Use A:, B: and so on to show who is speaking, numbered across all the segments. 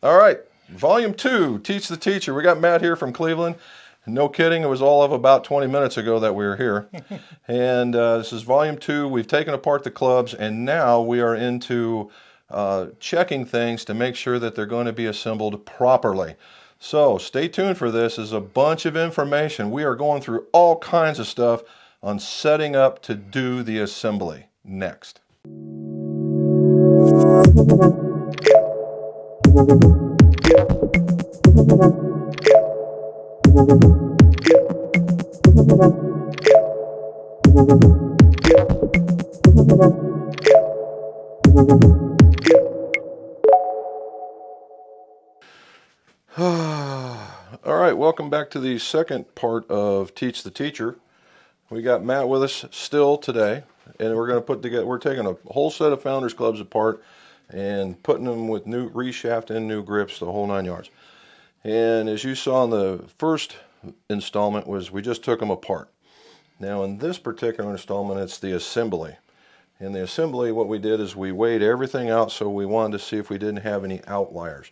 A: All right, volume 2, Teach the Teacher. We got Matt here from Cleveland. No kidding, it was all of about 20 minutes ago that we were here. And this is volume 2. We've taken apart the clubs, and now we are into checking things to make sure that they're going to be assembled properly. So stay tuned for this. There's a bunch of information. We are going through all kinds of stuff on setting up to do the assembly next. All right, welcome back to the second part of Teach the Teacher. We got Matt with us still today, and we're going to put together, we're taking a whole set of Founders Clubs apart and putting them with new reshaft and new grips, the whole 9 yards. And as you saw in the first installment, was we just took them apart. Now in this particular installment, it's the assembly. In the assembly, what we did is we weighed everything out, so we wanted to see if we didn't have any outliers.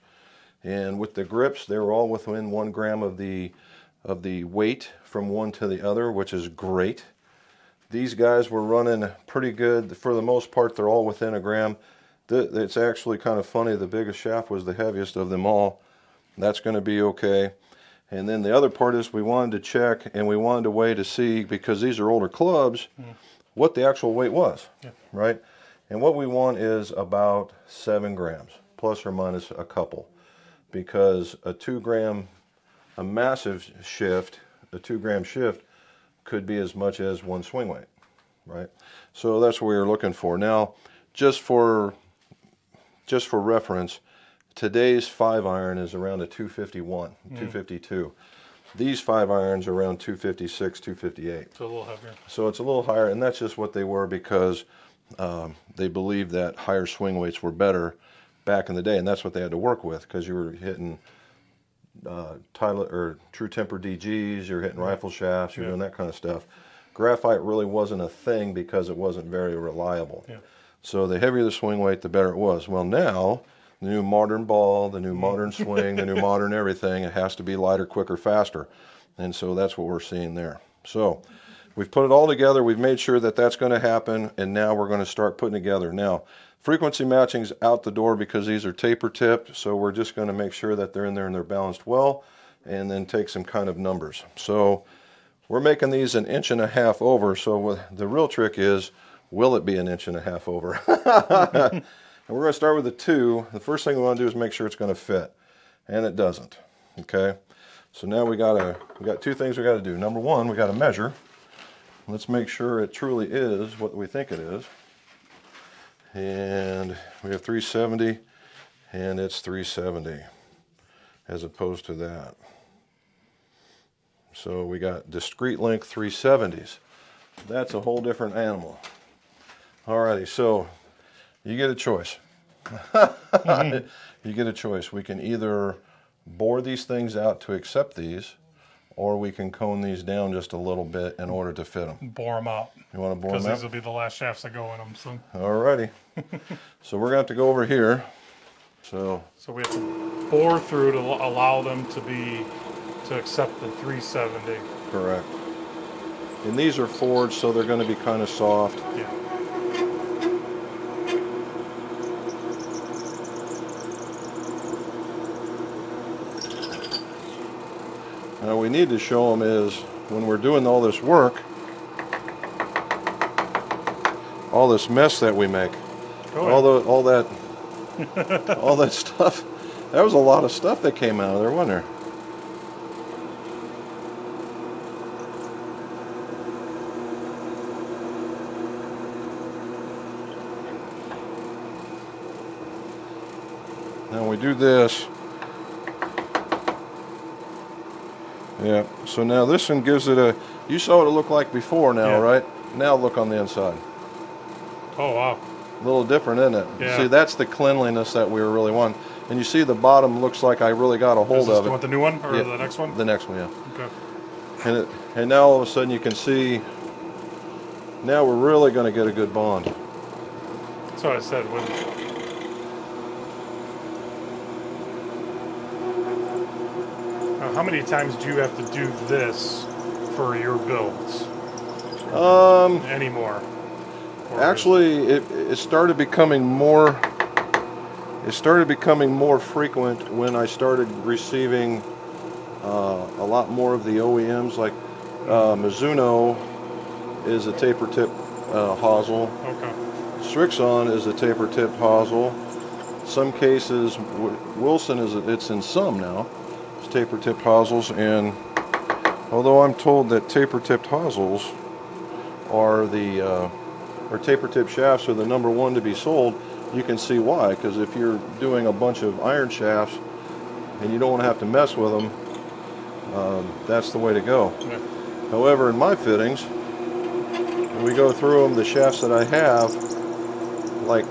A: And with the grips, they were all within 1 gram of the weight from one to the other, which is great. These guys were running pretty good. For the most part, they're all within 1 gram. It's actually kind of funny. The biggest shaft was the heaviest of them all. That's going to be okay. And then the other part is we wanted to check and we wanted to weigh to see, because these are older clubs, what the actual weight was, right? And what we want is about 7 grams, plus or minus a couple. Because a 2 gram, a massive shift, a 2 gram shift could be as much as 1 swing weight, right? So that's what we were looking for. Now, just for reference, today's 5-iron is around a 251, 252. These 5-irons are around 256, 258.
B: So a little heavier.
A: So it's a little higher, and that's just what they were because they believed that higher swing weights were better back in the day, and that's what they had to work with, because you were hitting True Temper DGs, you're hitting rifle shafts, you're doing that kind of stuff. Graphite really wasn't a thing because it wasn't very reliable. So the heavier the swing weight, the better it was. Well, now the new modern ball, the new modern swing, the new modern everything, it has to be lighter, quicker, faster. And so that's what we're seeing there. So we've put it all together. We've made sure that that's going to happen, and now we're going to start putting together. Now, frequency matching's out the door because these are taper tipped, so we're just going to make sure that they're in there and they're balanced well, and then take some kind of numbers. So we're making these 1.5 inches over, so the real trick is, will it be 1.5 inches over? And we're going to start with a 2. The first thing we want to do is make sure it's going to fit, and it doesn't. Okay, so now we got 2 things we got to do. Number 1, we got to measure. Let's make sure it truly is what we think it is. And we have 370, and it's 370 as opposed to that. So we got discrete length 370s. That's a whole different animal. Alrighty, so you get a choice. You get a choice. We can either bore these things out to accept these, or we can cone these down just a little bit in order to fit them.
B: Bore them out.
A: You want to bore them out?
B: Because these will be the last shafts that go in them. So.
A: Alrighty. So we're going to have to go over here. So
B: we have to bore through to allow them to accept the 370.
A: Correct. And these are forged, so they're going to be kind of soft.
B: Yeah.
A: Now what we need to show them is when we're doing all this work, all this mess that we make, all that stuff. That was a lot of stuff that came out of there, wasn't there? Now we do this. Yeah, so now this one gives it you saw what it looked like before now, right? Now look on the inside.
B: Oh, wow.
A: A little different, isn't it?
B: Yeah.
A: See, that's the cleanliness that we were really wanting. And you see the bottom looks like I really got a hold of it.
B: Want the new one or the next one?
A: The next one, yeah.
B: Okay.
A: And now all of a sudden you can see, now we're really going to get a good bond.
B: That's what I said. Now, how many times do you have to do this for your builds anymore? Or
A: Actually, it started becoming more. It started becoming more frequent when I started receiving a lot more of the OEMs. Like Mizuno is a taper tip hosel.
B: Okay.
A: Strixon is a taper tip hosel. Some cases, Wilson it's in some now. It's taper tipped hosels, and although I'm told that taper tipped hosels are or taper tip shafts are the number one to be sold, you can see why. Because if you're doing a bunch of iron shafts and you don't want to have to mess with them, that's the way to go.
B: Yeah.
A: However, in my fittings, when we go through them, the shafts that I have, like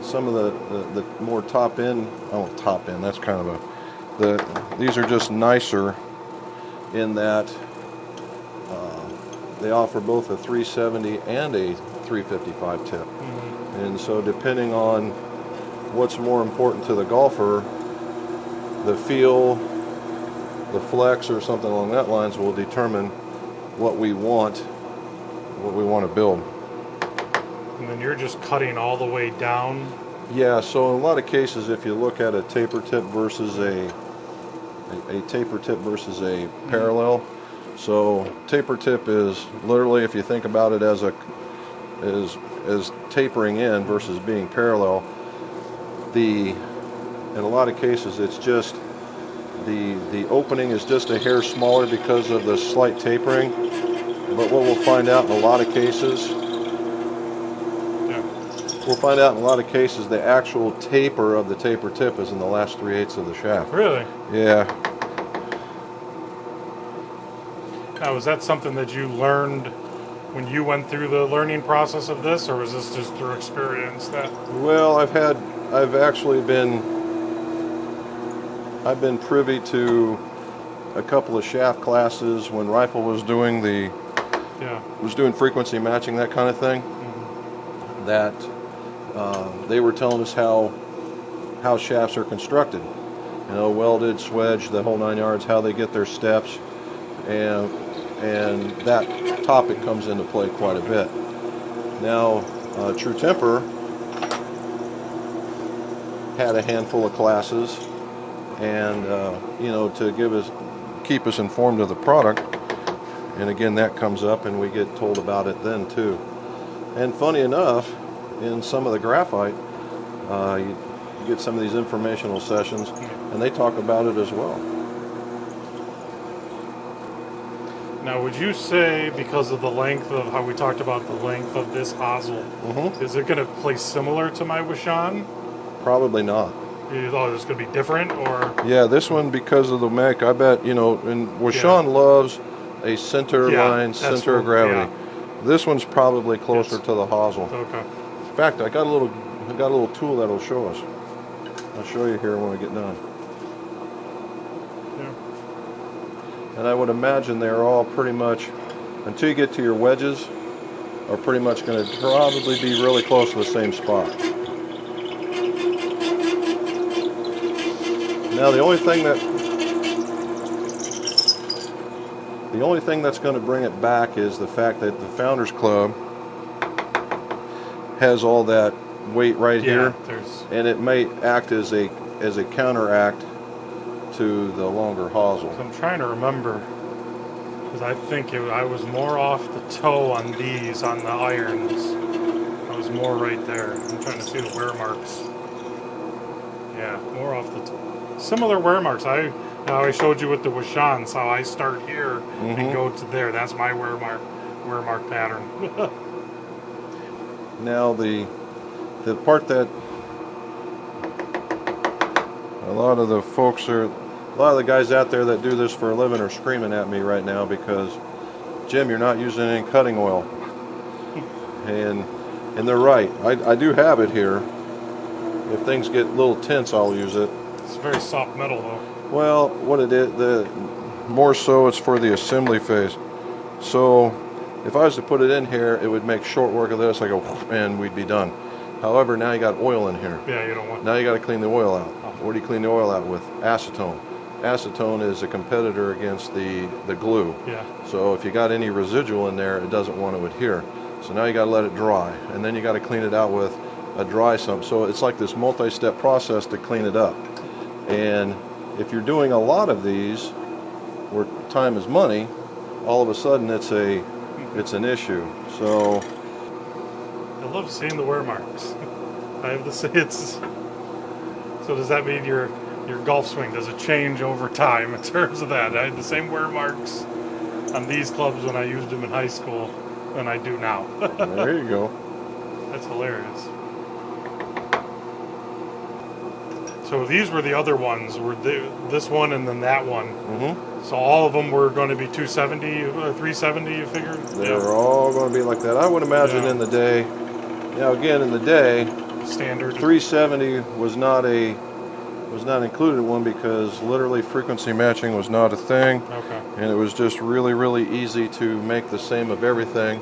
A: some of the more top end, that's kind of these are just nicer in that they offer both a 370 and a 355 tip. Mm-hmm. And so depending on what's more important to the golfer, the feel, the flex, or something along that lines will determine what we want to build.
B: And then you're just cutting all the way down?
A: Yeah, so in a lot of cases, if you look at a taper tip versus a taper tip versus a parallel, so taper tip is literally, if you think about it as tapering in versus being parallel, in a lot of cases it's just the opening is just a hair smaller because of the slight tapering. But what we'll find out in a lot of cases, the actual taper of the taper tip is in the last 3/8 of the shaft.
B: Really?
A: Yeah.
B: Now, was that something that you learned when you went through the learning process of this, or was this just through experience?
A: Well, I've been privy to a couple of shaft classes when Rifle was doing frequency matching, that kind of thing. Mm-hmm. That they were telling us how shafts are constructed. You know, welded, swedged, the whole 9 yards, how they get their steps, and that topic comes into play quite a bit. Now, True Temper had a handful of classes, and to keep us informed of the product. And again, that comes up, and we get told about it then too. And funny enough, in some of the graphite, you get some of these informational sessions, and they talk about it as well.
B: Now, would you say, because of the length of how we talked about the length of this hosel, mm-hmm. is it going to play similar to my Wishan?
A: Probably not.
B: You thought it was going to be different, or?
A: Yeah, this one, because of the mech, I bet, and Wishan loves a center line, center of gravity. Yeah. This one's probably closer to the hosel.
B: Okay.
A: In fact, I got a little tool that'll show us. I'll show you here when we get done. And I would imagine they're all pretty much, until you get to your wedges, are pretty much going to probably be really close to the same spot. Now the only thing that's going to bring it back is the fact that the Founders Club has all that weight right here, and it may act as a counteract to the longer hosel.
B: So I'm trying to remember, because I think I was more off the toe on these, on the irons. I was more right there. I'm trying to see the wear marks. Yeah, more off the toe. Similar wear marks. I showed you with the Wishans how I start here mm-hmm. and go to there. That's my wear mark pattern.
A: Now the part that a lot of the guys out there that do this for a living are screaming at me right now because, Jim, you're not using any cutting oil. And they're right. I do have it here. If things get a little tense, I'll use it.
B: It's very soft metal, though.
A: Well, what it is, more so it's for the assembly phase. So if I was to put it in here, it would make short work of this. I go, and we'd be done. However, now you got oil in here.
B: Yeah, you don't want.
A: Now you got to clean the oil out. Oh. What do you clean the oil out with? Acetone. acetone is a competitor against the glue.
B: Yeah.
A: So if you got any residual in there, it doesn't want to adhere. So now you got to let it dry, and then you got to clean it out with a dry sump. So it's like this multi-step process to clean it up. And if you're doing a lot of these, where time is money, all of a sudden it's an issue. So
B: I love seeing the wear marks. I have to say it's. So does that mean your golf swing, does it change over time in terms of that? I had the same wear marks on these clubs when I used them in high school than I do now.
A: there you go.
B: That's hilarious. So these were the other ones, this one and then that one.
A: Mm-hmm.
B: So all of them were going to be 270 or 370, you figured?
A: They're all going to be like that. I would imagine in the day, again, in the day,
B: standard
A: 370 was not included in one because literally frequency matching was not a thing.
B: Okay.
A: And it was just really, really easy to make the same of everything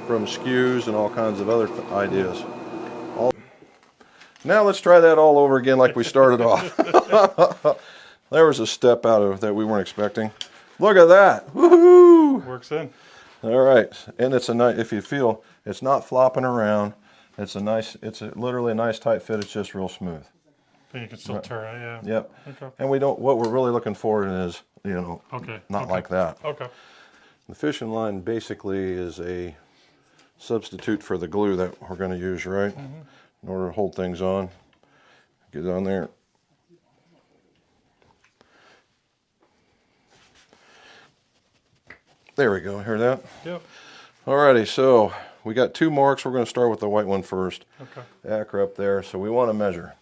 A: from skews and all kinds of other ideas. Now let's try that all over again like we started off. There was a step out of that we weren't expecting. Look at that. Woohoo!
B: Works in.
A: All right. And it's a nice, if you feel, it's not flopping around. It's literally a nice tight fit. It's just real smooth.
B: But you can still turn it, yeah.
A: Yep.
B: Okay.
A: And what we're really looking for is, not like that.
B: Okay.
A: The fishing line basically is a substitute for the glue that we're going to use, right? Mm-hmm. In order to hold things on. Get it on there. There we go. Hear that?
B: Yep.
A: Alrighty, so we got 2 marks. We're going to start with the white one first.
B: Okay.
A: The acre up there. So we want to measure.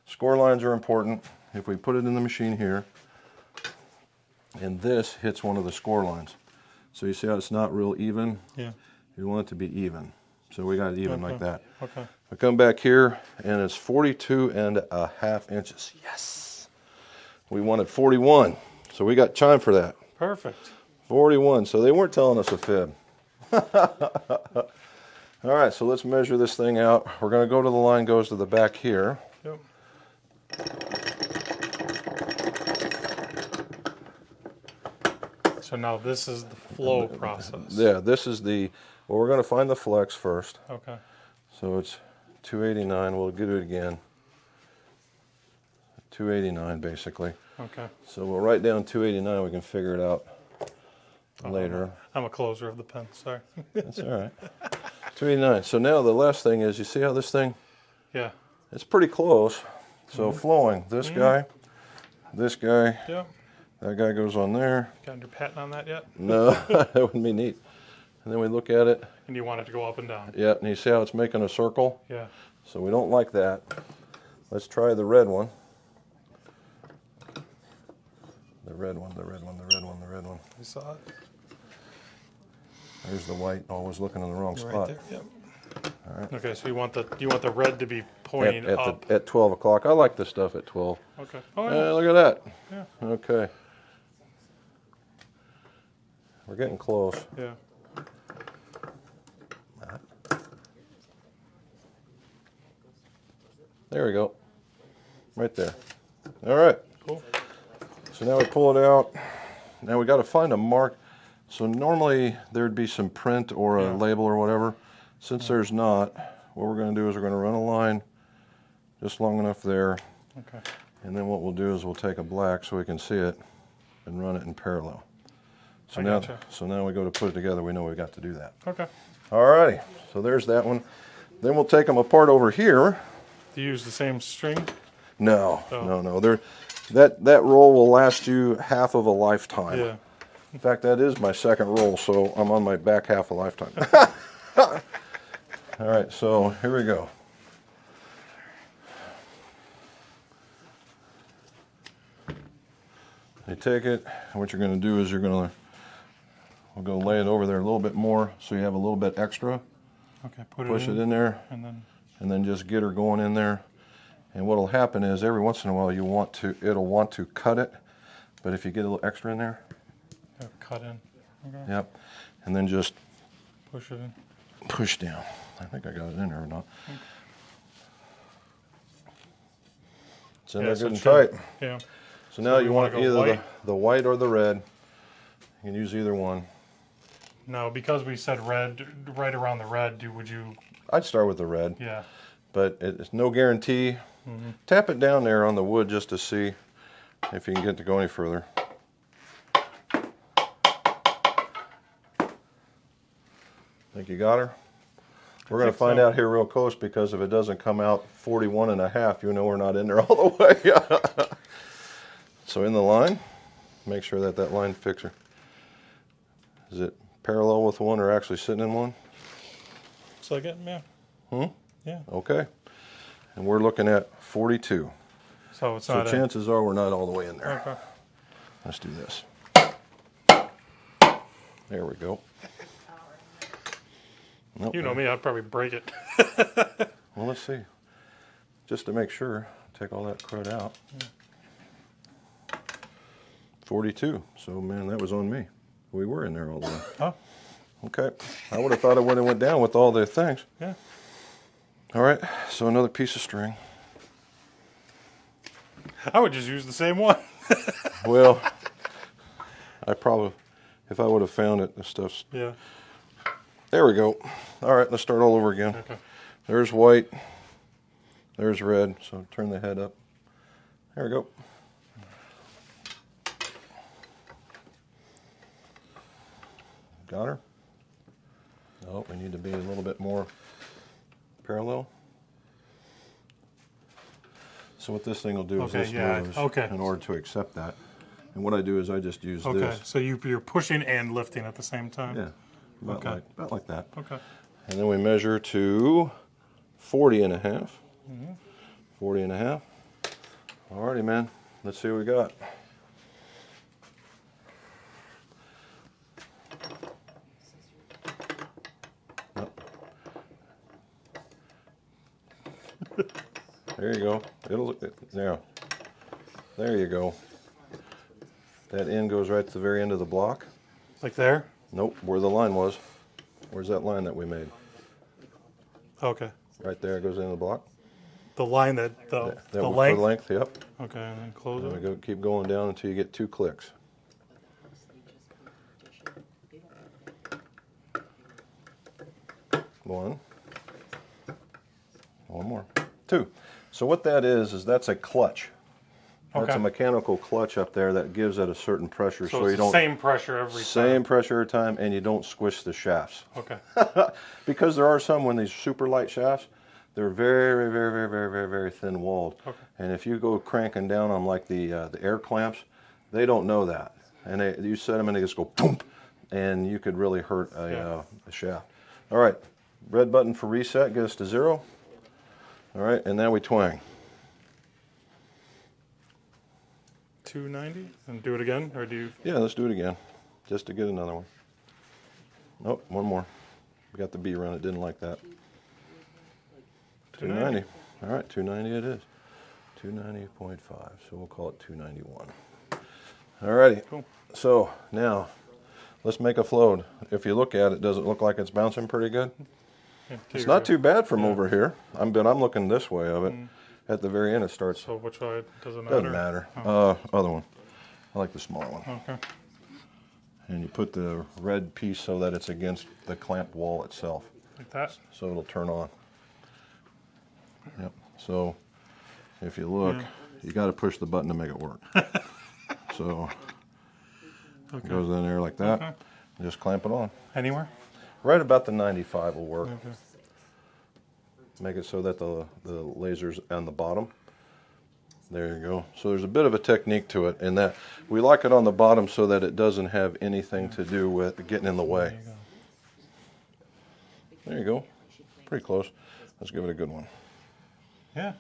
A: Score lines are important. If we put it in the machine here, and this hits one of the score lines. So you see how it's not real even?
B: Yeah.
A: You want it to be even. So we got it even like that.
B: Okay.
A: I come back here and it's 42.5 inches. Yes. We wanted 41. So we got chime for that.
B: Perfect.
A: 41. So they weren't telling us a fib. All right, so let's measure this thing out. We're going to go to the line goes to the back here.
B: Yep. So now this is the flow process.
A: Yeah, this is we're going to find the flex first.
B: Okay.
A: So it's 289. We'll do it again. 289 basically.
B: Okay.
A: So we'll write down 289. We can figure it out later.
B: I'm a closer of the pen, sorry.
A: That's all right. 289. So now the last thing is, you see how this thing?
B: Yeah.
A: It's pretty close. So flowing. This guy,
B: Yep.
A: that guy goes on there.
B: Got your patent on that yet?
A: No, that wouldn't be neat. And then we look at it.
B: And you want it to go up and down.
A: Yeah, and you see how it's making a circle?
B: Yeah.
A: So we don't like that. Let's try the red one. The red one.
B: You saw it?
A: There's the white. Always looking in the wrong
B: Right
A: spot.
B: there. Yep.
A: All right.
B: Okay, so you want the red to be pointing up.
A: At 12 o'clock. I like this stuff at 12.
B: Okay. Oh, yeah.
A: Look at that.
B: Yeah.
A: Okay. We're getting close.
B: Yeah.
A: There we go. Right there. All right.
B: Cool.
A: So now we pull it out. Now we got to find a mark. So normally there'd be some print or a label or whatever. Since there's not, what we're going to do is we're going to run a line just long enough there.
B: Okay.
A: And then what we'll do is we'll take a black so we can see it and run it in parallel. So now we go to put it together, we know we got to do that.
B: Okay.
A: All righty. So there's that one. Then we'll take them apart over here.
B: Do you use the same string?
A: No. That roll will last you half of a lifetime.
B: Yeah.
A: In fact, that is my second roll, so I'm on my back half a lifetime. All right, so here we go. You take it, and what you're going to do is we'll go lay it over there a little bit more, so you have a little bit extra.
B: Okay,
A: push it in there, and then just get her going in there. And what'll happen is every once in a while it'll want to cut it, but if you get a little extra in there,
B: cut in. Okay.
A: Yep, and then just
B: push it in.
A: Push down. I think I got it in there or not. Okay. It's in there good and tight.
B: Yeah.
A: So now you want
B: go
A: either
B: white?
A: the white or the red. You can use either one.
B: No, because we said red, right around the red, would you?
A: I'd start with the red.
B: Yeah.
A: But it's no guarantee. Tap it down there on the wood just to see if you can get to go any further. Think you got her? We're going to find out here real close, because if it doesn't come out 41 and a half, you know we're not in there all the way. So in the line, make sure that that line fixer, is it parallel with one or actually sitting in one?
B: Looks like it, yeah. Yeah.
A: Okay. And we're looking at 42.
B: So it's
A: So
B: not
A: chances are we're not all the way in there.
B: Okay.
A: Let's do this. There we go. Nope.
B: You know me, I'd probably break it.
A: Well, let's see. Just to make sure, take all that crud out. 42. So, man, that was on me. We were in there all the way.
B: Oh.
A: Okay. I would have thought it would have went down with all the things.
B: Yeah.
A: All right. So another piece of string.
B: I would just use the same one.
A: Well, I probably, if I would have found it, the stuff's...
B: Yeah.
A: There we go. All right, let's start all over again.
B: Okay.
A: There's white. There's red. So turn the head up. There we go. Got her? Oh, we need to be a little bit more parallel. So what this thing will do is
B: Okay,
A: this
B: yeah,
A: moves
B: okay.
A: in order to accept that. And what I do is I just use
B: Okay.
A: this.
B: So you're pushing and lifting at the same time.
A: Yeah,
B: Okay.
A: about like that.
B: Okay.
A: And then we measure to 40 and a half. 40 and a half. Alrighty, man. Let's see what we got. There you go. There you go. That end goes right to the very end of the block.
B: Like there?
A: Nope, where the line was. Where's that line that we made?
B: Okay.
A: Right there, it goes into the block.
B: The line that the
A: That was
B: length.
A: for length, yep.
B: Okay, and then close
A: And we
B: it.
A: go, keep going down until you get 2 clicks. One more. 2. So what that is that's a clutch. That's
B: Okay.
A: a mechanical clutch up there that gives it a certain pressure,
B: So
A: so
B: it's
A: you
B: the
A: don't
B: same pressure every
A: same
B: time.
A: pressure every time, and you don't squish the shafts.
B: Okay.
A: Because there are some when these super light shafts, they're very, very, very, very, very, very thin walled.
B: Okay.
A: And if you go cranking down on like the air clamps, they don't know that, and you set them and they just go boom, and you could really hurt a shaft. All right, red button for reset, get us to 0. All right, and now we twang.
B: 290, and do it again, or do you?
A: Yeah, let's do it again, just to get another one. Nope, one more. We got the B run. It didn't like that. 290. All right, 290 it is. 290.5. So we'll call it 291. All righty.
B: Cool.
A: So now let's make a float. If you look at it, does it look like it's bouncing pretty good?
B: Yeah,
A: It's not too bad from over here. I'm looking this way of it. At the very end, it starts.
B: So which way does it matter?
A: Doesn't matter. Other one. I like the smaller one.
B: Okay.
A: And you put the red piece so that it's against the clamp wall itself,
B: Like that.
A: so it'll turn on. Yep. So if you look, you got to push the button to make it work. So it goes in there like that.
B: Okay.
A: Just clamp it on.
B: Anywhere?
A: Right about the 95 will work.
B: Okay.
A: Make it so that the laser's on the bottom. There you go. So there's a bit of a technique to it, in that we like it on the bottom so that it doesn't have anything to do with getting in the way. There you go. Pretty close. Let's give it a good one.
B: Yeah.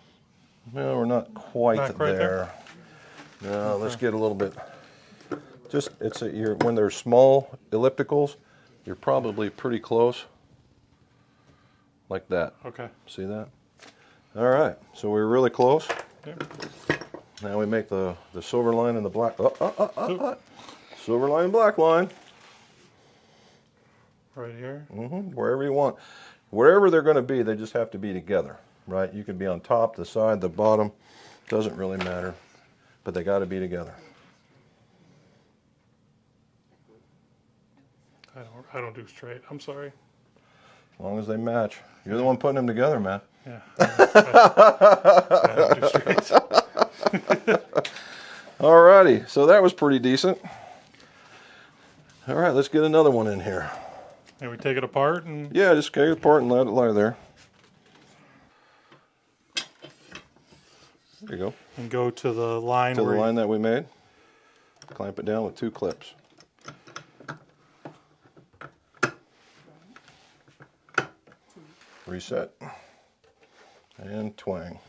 A: No, we're not quite,
B: Not quite
A: there. No, let's get a little bit. Just when they're small ellipticals, you're probably pretty close. Like that.
B: Okay.
A: See that? All right. So we're really close.
B: Yep.
A: Now we make the silver line and the black. Silver line, black line.
B: Right here.
A: Wherever you want. Wherever they're going to be, they just have to be together, right? You could be on top, the side, the bottom. Doesn't really matter. but they got to be together.
B: I don't do straight. I'm sorry.
A: As long as they match. You're the one putting them together, man.
B: Yeah. I don't do straight.
A: Alrighty, so that was pretty decent. All right, let's get another one in here.
B: And we take it apart and
A: Yeah, just take it apart and let it lie there. There you go.
B: and go to the line
A: To the
B: where
A: line that we made. Clamp it down with 2 clips. Reset. And twang.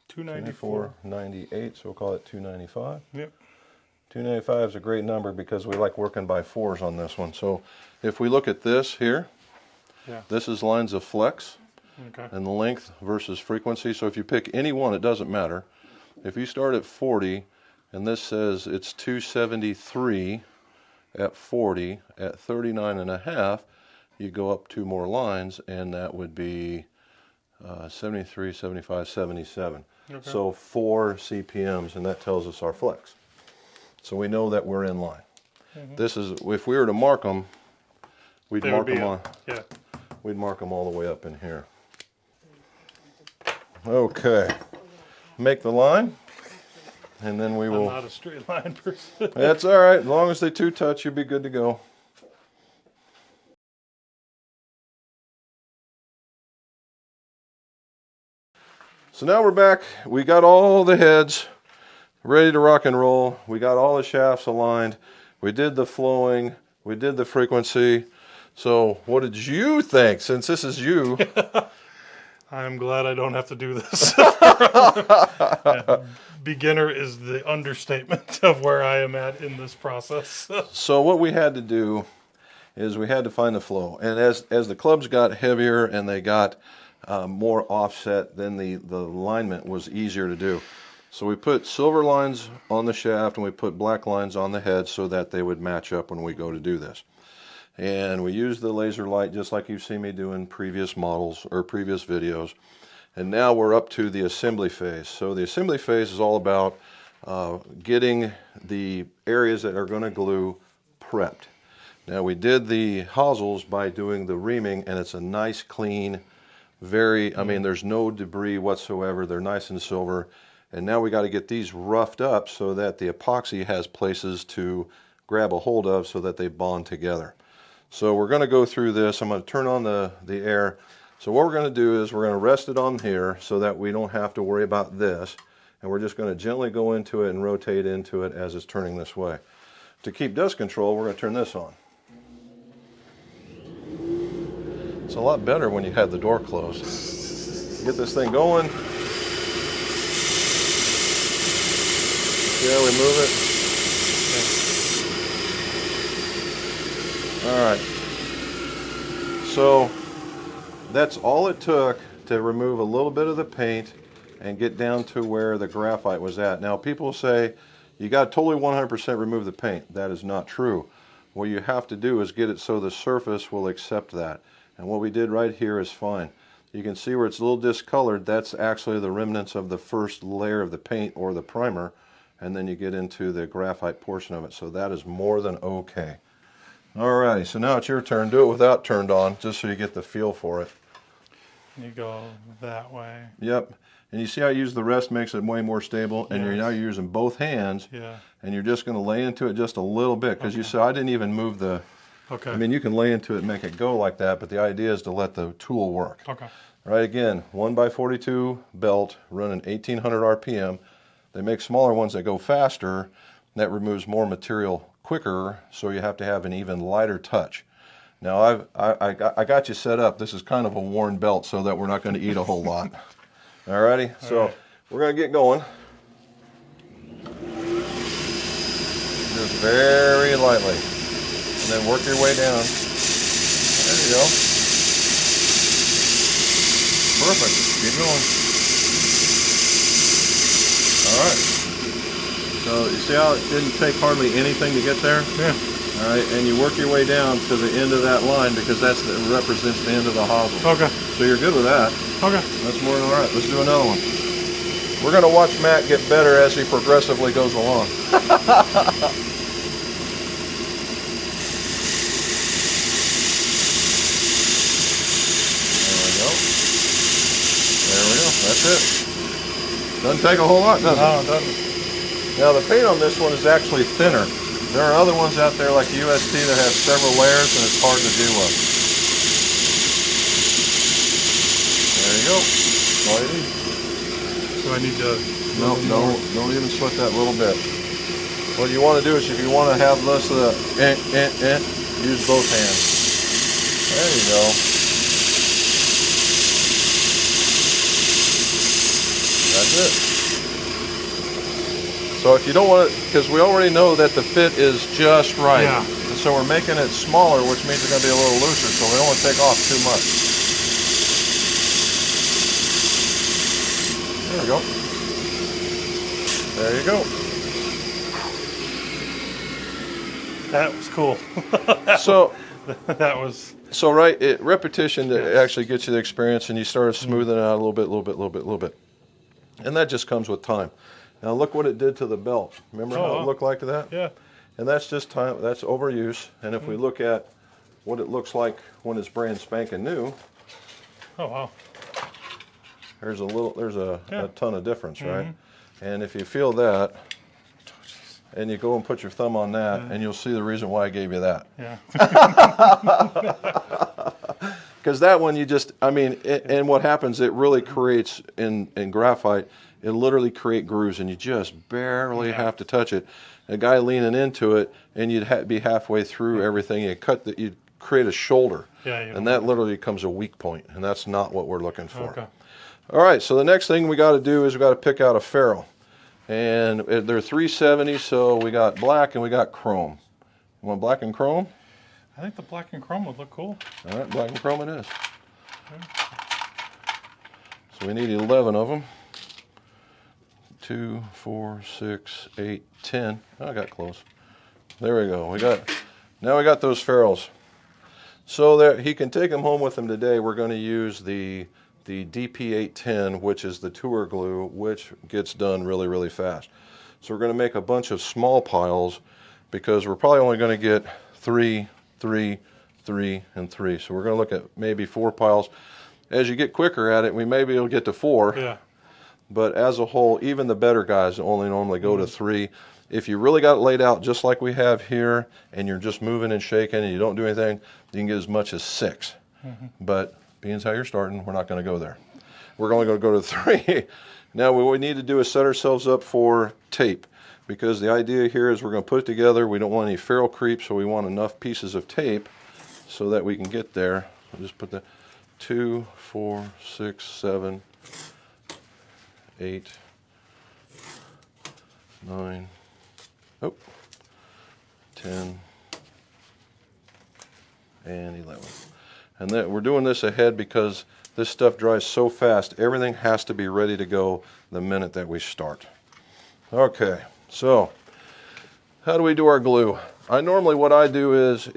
B: 294.
A: 498, so we'll call it 295.
B: Yep.
A: 295 is a great number because we like working by 4s on this one. So if we look at this here,
B: Yeah.
A: this is lines of flex
B: Okay.
A: and the length versus frequency. So if you pick any one, it doesn't matter. If you start at 40 and this says it's 273 at 40, at 39 and a half, you go up 2 more lines and that would be 73, 75, 77.
B: Okay.
A: So 4 CPMs, and that tells us our flex. So we know that we're in line. This is, if we were to mark them, we'd
B: They
A: mark
B: would be
A: them on.
B: Yeah.
A: We'd mark them all the way up in here. Okay, make the line, and then we
B: I'm
A: will.
B: not a straight line person.
A: That's all right. As long as they 2 touch, you'll be good to go. So now we're back. We got all the heads ready to rock and roll. We got all the shafts aligned. We did the flowing. We did the frequency. So what did you think, since this is you?
B: I'm glad I don't have to do this. Yeah. Beginner is the understatement of where I am at in this process.
A: So what we had to do is we had to find the flow. And as the clubs got heavier and they got more offset, then the alignment was easier to do. So we put silver lines on the shaft and we put black lines on the head so that they would match up when we go to do this. And we used the laser light just like you've seen me do in previous models or previous videos. And now we're up to the assembly phase. So the assembly phase is all about getting the areas that are going to glue prepped. Now we did the hosels by doing the reaming, and it's a nice clean, I mean there's no debris whatsoever. They're nice and silver. And now we got to get these roughed up so that the epoxy has places to grab a hold of so that they bond together. So we're going to go through this. I'm going to turn on the air. So what we're going to do is we're going to rest it on here so that we don't have to worry about this. And we're just going to gently go into it and rotate into it as it's turning this way. To keep dust control, we're going to turn this on. It's a lot better when you had the door closed. Get this thing going. Yeah, we move it. All right. So that's all it took to remove a little bit of the paint and get down to where the graphite was at. Now people say you got to totally 100% remove the paint. That is not true. What you have to do is get it so the surface will accept that. And what we did right here is fine. You can see where it's a little discolored. That's actually the remnants of the first layer of the paint or the primer. And then you get into the graphite portion of it. So that is more than okay. Alrighty, so now it's your turn. Do it without turned on, just so you get the feel for it.
B: You go that way.
A: Yep. And you see how I use the rest, makes it way more stable. And you're now using both hands.
B: Yeah.
A: And you're just going to lay into it just a little bit. Because you saw I didn't even move the...
B: Okay.
A: I mean, you can lay into it and make it go like that, but the idea is to let the tool work.
B: Okay.
A: Right, again, 1x42 belt running 1800 RPM. They make smaller ones that go faster. That removes more material quicker, so you have to have an even lighter touch. Now, I got you set up. This is kind of a worn belt so that we're not going to eat a whole lot. Alrighty, so we're going to get going. Just very lightly. And then work your way down. There you go. Perfect. Keep going. All right. So you see how it didn't take hardly anything to get there?
B: Yeah.
A: All right, and you work your way down to the end of that line because that represents the end of the hosel.
B: Okay.
A: So you're good with that.
B: Okay.
A: That's more than all right. Let's do another one. We're going to watch Matt get better as he progressively goes along. There we go. That's it. Doesn't take a whole lot, does it?
B: No, it doesn't.
A: Now the paint on this one is actually thinner. There are other ones out there like UST that have several layers and it's hard to do one. There you go. That's all you need.
B: So I need to...
A: No, don't even sweat that little bit. What you want to do is if you want to have less of the use both hands. There you go. That's it. So if you don't want it, because we already know that the fit is just right.
B: Yeah.
A: And so we're making it smaller, which means it's going to be a little looser, so we don't want to take off too much. There we go. There you go.
B: That was cool. That was...
A: So repetition that actually gets you the experience, and you start smoothing it out a little bit. And that just comes with time. Now look what it did to the belt. Remember how it looked like that?
B: Yeah.
A: And that's just time, that's overuse. And if we look at what it looks like when it's brand spanking new.
B: Oh, wow.
A: There's a ton of difference, right? And if you feel that, and you go and put your thumb on that, and you'll see the reason why I gave you that.
B: Yeah.
A: Because that one, and what happens, it really creates, in graphite, it literally create grooves, and you just barely have to touch it. A guy leaning into it, and you'd be halfway through everything, you'd create a shoulder. And that literally becomes a weak point, and that's not what we're looking for.
B: Okay.
A: All right, so the next thing we got to do is we got to pick out a ferrule. And they're 370, so we got black and we got chrome. You want black and chrome?
B: I think the black and chrome would look cool.
A: All right, black and chrome it is. So we need 11 of them. 2, 4, 6, 8, 10. Oh, I got close. There we go. Now we got those ferrules. So that he can take them home with him today. We're going to use the DP810, which is the tour glue, which gets done really, really fast. So we're going to make a bunch of small piles because we're probably only going to get 3, 3, 3, and 3. So we're going to look at maybe 4 piles. As you get quicker at it, we maybe will get to 4.
B: Yeah.
A: But as a whole, even the better guys only normally go to 3. If you really got it laid out just like we have here, and you're just moving and shaking and you don't do anything, you can get as much as 6. But being as how you're starting, we're not going to go there. We're only going to go to 3. Now what we need to do is set ourselves up for tape, because the idea here is we're going to put it together. We don't want any ferrule creep, so we want enough pieces of tape so that we can get there. We'll just put the 2, 4, 6, 7, 8, 9, 10, and 11. And then we're doing this ahead because this stuff dries so fast, everything has to be ready to go the minute that we start. Okay, so how do we do our glue? What I do is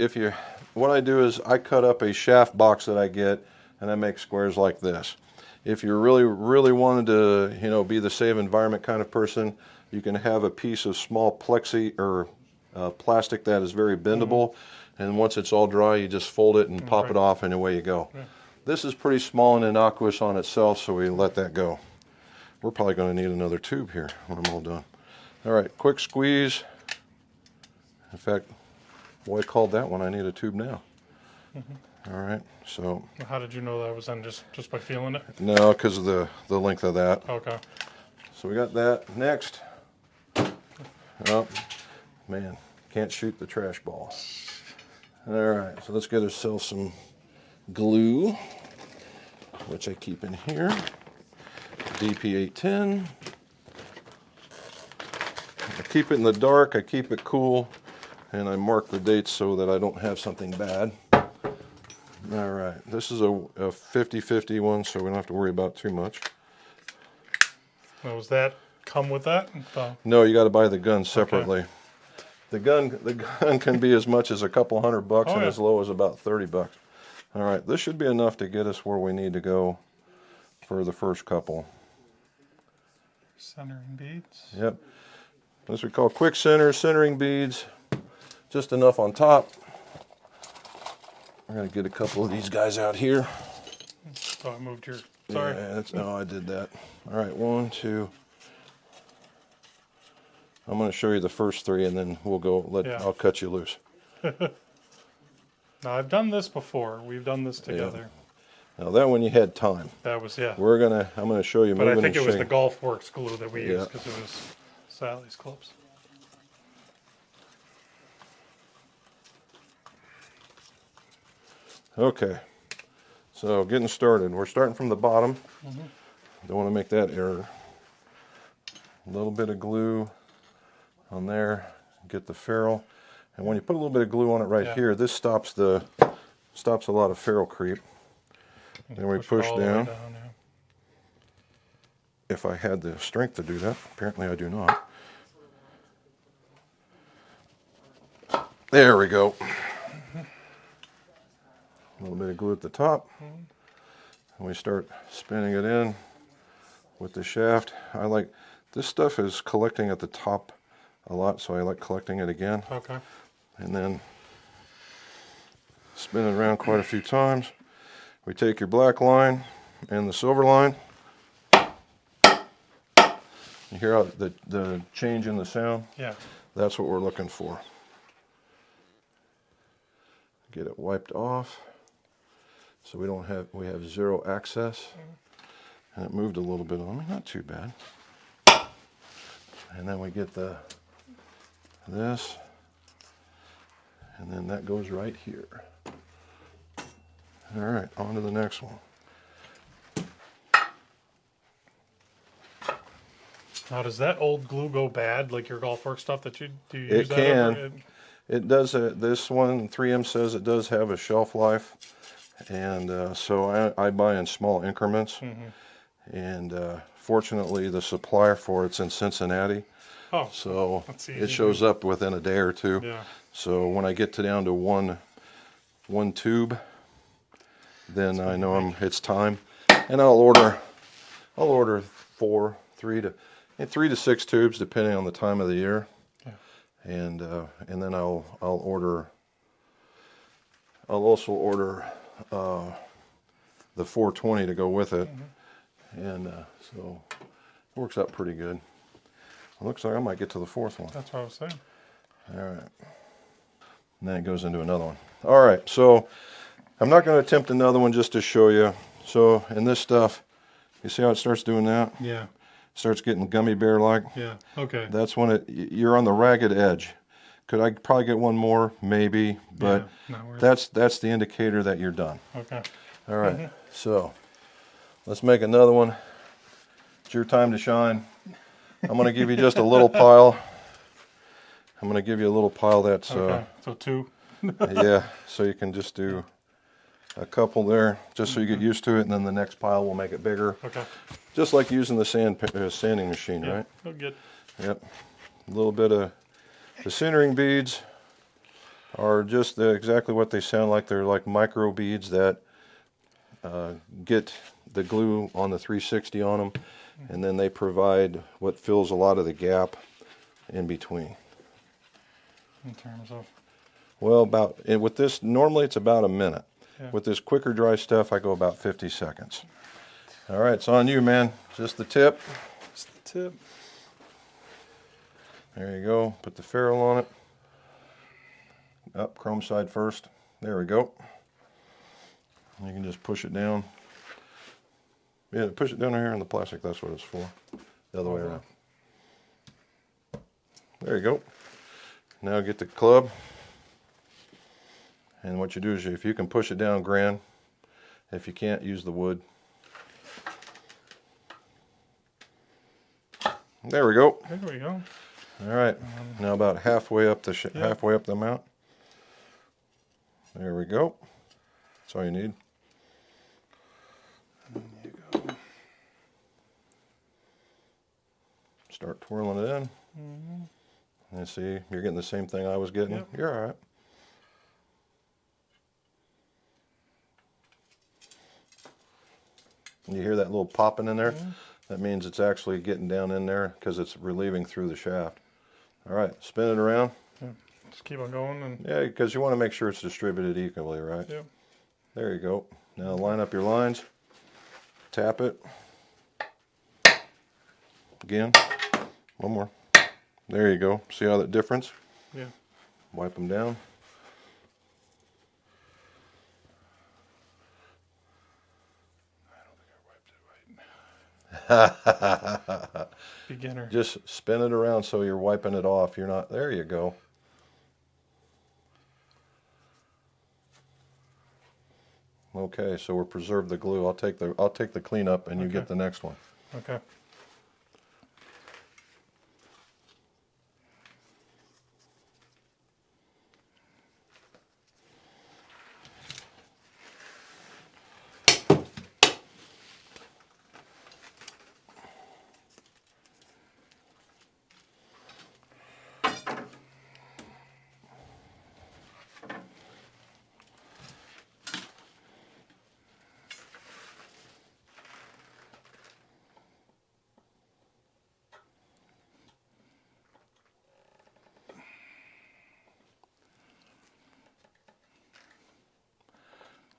A: I cut up a shaft box that I get, and I make squares like this. If you're really wanting to, be the save environment kind of person, you can have a piece of small plexi or plastic that is very bendable. And once it's all dry, you just fold it and pop it off, and away you go. This is pretty small and innocuous on itself, so we let that go. We're probably going to need another tube here when I'm all done. All right, quick squeeze. In fact, boy called that one, I need a tube now. All right, so.
B: How did you know that was in, just by feeling it?
A: No, because of the length of that.
B: Okay.
A: So we got that. Next. Oh, man, can't shoot the trash ball. All right, so let's get ourselves some glue, which I keep in here. DP810. I keep it in the dark, I keep it cool, and I mark the dates so that I don't have something bad. All right, this is a 50-50 one, so we don't have to worry about too much.
B: Now, does that come with that?
A: No, you got to buy the gun separately. Okay. The gun can be as much as a couple $100 and as low as about $30. All right, this should be enough to get us where we need to go for the first couple.
B: Centering beads.
A: Yep. This we call quick centering beads. Just enough on top. I'm going to get a couple of these guys out here.
B: Oh, I moved your... Sorry.
A: Yeah, no, I did that. All right, 1, 2. I'm going to show you the first 3, and then we'll go. I'll cut you loose.
B: Now, I've done this before. We've done this together.
A: Yeah. Now that one you had time.
B: That was, yeah.
A: I'm gonna show you.
B: But I
A: moving
B: think
A: and
B: it was the
A: shaking.
B: Golf Works glue that we used because it was Sally's clubs.
A: Okay, so getting started. We're starting from the bottom. Don't want to make that error. A little bit of glue on there. Get the ferrule, and when you put a little bit of glue on it right here, this stops a lot of ferrule creep. Then we push down. If I had the strength to do that, apparently I do not. There we go. A little bit of glue at the top. And we start spinning it in with the shaft. I like, this stuff is collecting at the top a lot, so I like collecting it again.
B: Okay.
A: And then spin it around quite a few times. We take your black line and the silver line. You hear how the change in the sound?
B: Yeah.
A: That's what we're looking for. Get it wiped off so we have 0 access. And it moved a little bit on me, not too bad. And then we get this, and then that goes right here. All right, on to the next one.
B: Now, does that old glue go bad, like your Golf Works stuff that you use?
A: It
B: that
A: can.
B: over?
A: It does. This one, 3M says it does have a shelf life, and so I buy in small increments. And fortunately, the supplier for it's in Cincinnati.
B: Oh,
A: so it shows up within a day or two.
B: Yeah.
A: So when I get down to one tube, then I know it's time, and I'll order 3 to 6 tubes depending on the time of the year.
B: Yeah.
A: And then I'll also order the 420 to go with it. And so it works out pretty good. It looks like I might get to the 4th one.
B: That's what I was saying.
A: All right. And then it goes into another one. All right, so I'm not going to attempt another one just to show you. So in this stuff, you see how it starts doing that?
B: Yeah.
A: Starts getting gummy bear like.
B: Yeah. Okay.
A: That's when you're on the ragged edge. Could I probably get one more? Maybe, but that's the indicator that you're done.
B: Okay.
A: All right. So let's make another one. It's your time to shine. I'm going to give you just a little pile. I'm going to give you a little pile that's
B: okay. So 2.
A: yeah, so you can just do a couple there, just so you get used to it, and then the next pile will make it bigger.
B: Okay.
A: Just like using the sanding machine, right?
B: Oh, good.
A: Yep. A little bit of the centering beads are just exactly what they sound like. They're like micro beads that get the glue on the 360 on them, and then they provide what fills a lot of the gap in between.
B: In terms of?
A: Well, with this, normally it's about a minute.
B: Yeah.
A: With this quicker dry stuff, I go about 50 seconds. All right, it's on you, man. Just the tip.
B: Just the tip.
A: There you go. Put the ferrule on it. Up, chrome side first. There we go. You can just push it down. Yeah, push it down here in the plastic. That's what it's for. The other way around. There you go. Now get the club. And what you do is, if you can push it down, grand. If you can't, use the wood. There we go.
B: There we go.
A: All right. Now about halfway up the mount. There we go. That's all you need.
B: There you go.
A: Start twirling it in. And see, you're getting the same thing I was getting.
B: Yep.
A: You're all right. And you hear that little popping in there? That means it's actually getting down in there because it's relieving through the shaft. All right, spin it around.
B: Yeah. Just keep on going. And
A: Yeah, because you want to make sure it's distributed equally, right?
B: yeah.
A: There you go. Now line up your lines. Tap it. Again. One more. There you go. See how that difference?
B: Yeah.
A: Wipe them down.
B: Beginner.
A: Just spin it around so you're wiping it off. You're not. There you go. Okay, so we'll preserve the glue. I'll take the cleanup, and you get the next one.
B: Okay.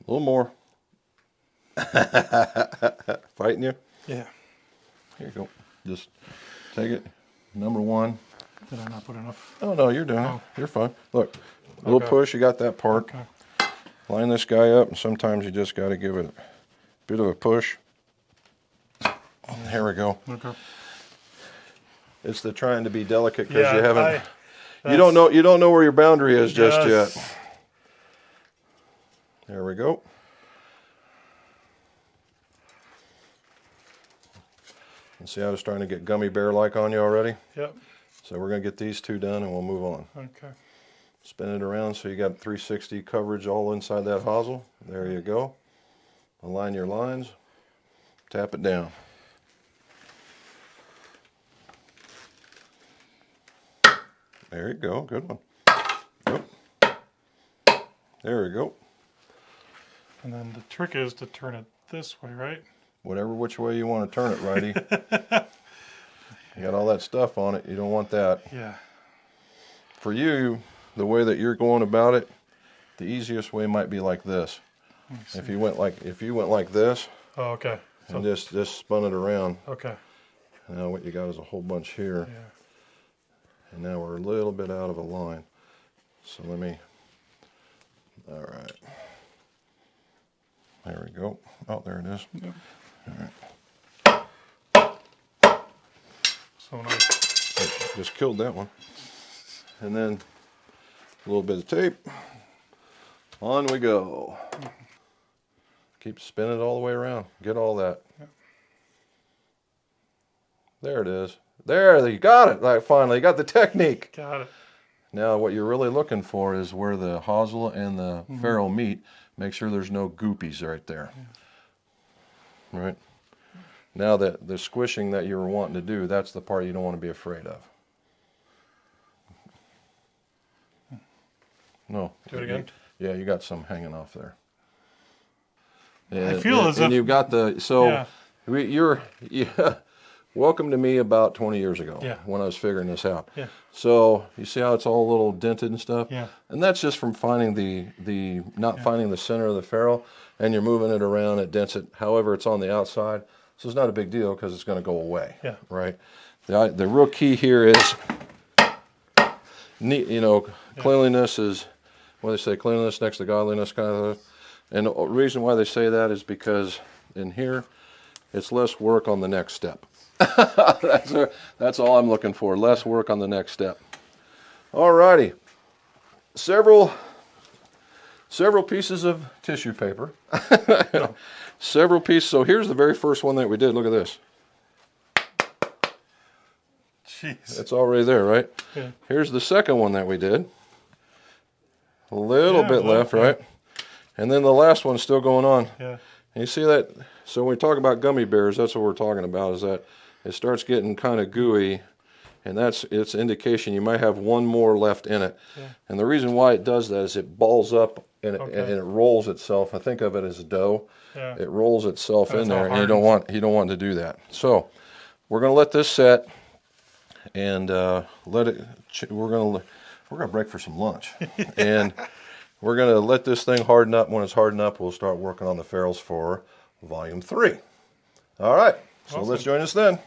A: A little more. Fighting you?
B: Yeah.
A: Here you go. Just take it. Number one.
B: Did I not put enough?
A: Oh, no, you're doing it. You're fine. Look, a little
B: Okay.
A: push. You got that part.
B: Okay.
A: Line this guy up, and sometimes you just got to give it a bit of a push. There we go.
B: Okay.
A: It's the trying to be delicate because
B: Yeah,
A: you haven't. You don't know where your boundary is just
B: Yes.
A: yet. There we go. And see, I was trying to get gummy bear-like on you already.
B: Yep.
A: So we're going to get these two done, and we'll move on.
B: Okay.
A: Spin it around so you got 360 coverage all inside that hosel. There you go. Align your lines. Tap it down. There you go. Good one. Yep. There we go.
B: And then the trick is to turn it this way, right?
A: Whatever which way you want to turn it, righty. You got all that stuff on it. You don't want that.
B: Yeah.
A: For you, the way that you're going about it, the easiest way might be like this. If you went like this
B: Oh, okay. So,
A: and just spun it around.
B: okay.
A: Now what you got is a whole bunch here.
B: Yeah.
A: And now we're a little bit out of a line. So let me, all right. There we go. Oh, there it is.
B: Yep.
A: All right.
B: So nice.
A: Oh, just killed that one. And then a little bit of tape. On we go. Keep spinning it all the way around. Get all that.
B: Yep.
A: There it is. There, you got it. Like, finally, you got the technique.
B: Got it.
A: Now, what you're really looking for is where the hosel and the ferrule meet. Make sure there's no goopies right there. Yeah. Right? Now, the squishing that you were wanting to do, that's the part you don't want to be afraid of. No.
B: Do it again?
A: Yeah, you got some hanging off there. And,
B: I feel as if...
A: you've got the... So,
B: Yeah.
A: you're... Yeah, welcome to me about 20 years ago.
B: Yeah.
A: When I was figuring this out.
B: Yeah.
A: So you see how it's all a little dented and stuff?
B: Yeah.
A: And that's just from finding not finding the center of the ferrule, and you're moving it around, it dents it. However, it's on the outside, so it's not a big deal because it's going to go away.
B: Yeah.
A: Right. The real key here is, cleanliness is, what they say, cleanliness next to godliness kind of. And the reason why they say that is because in here, it's less work on the next step. That's all I'm looking for. Less work on the next step. Alrighty. Several pieces of tissue paper. Several pieces. So here's the very first one that we did. Look at this.
B: Jeez.
A: It's already there, right?
B: Yeah.
A: Here's the second one that we did. A little bit left,
B: yeah.
A: right? And then the last one's still going on.
B: Yeah.
A: And you see that? So when we talk about gummy bears, that's what we're talking about, is that it starts getting kind of gooey, and it's indication you might have one more left in it.
B: Yeah.
A: And the reason why it does that is it balls up and
B: Okay.
A: it rolls itself. I think of it as dough.
B: Yeah.
A: It rolls itself
B: And
A: in
B: it's all
A: there, and you don't want to do that. So we're going to let this set and let it. We're going to break for some lunch, and we're going to let this thing harden up. When it's hardened up, we'll start working on the ferrules for volume 3. All right, so
B: Awesome.
A: let's join us then.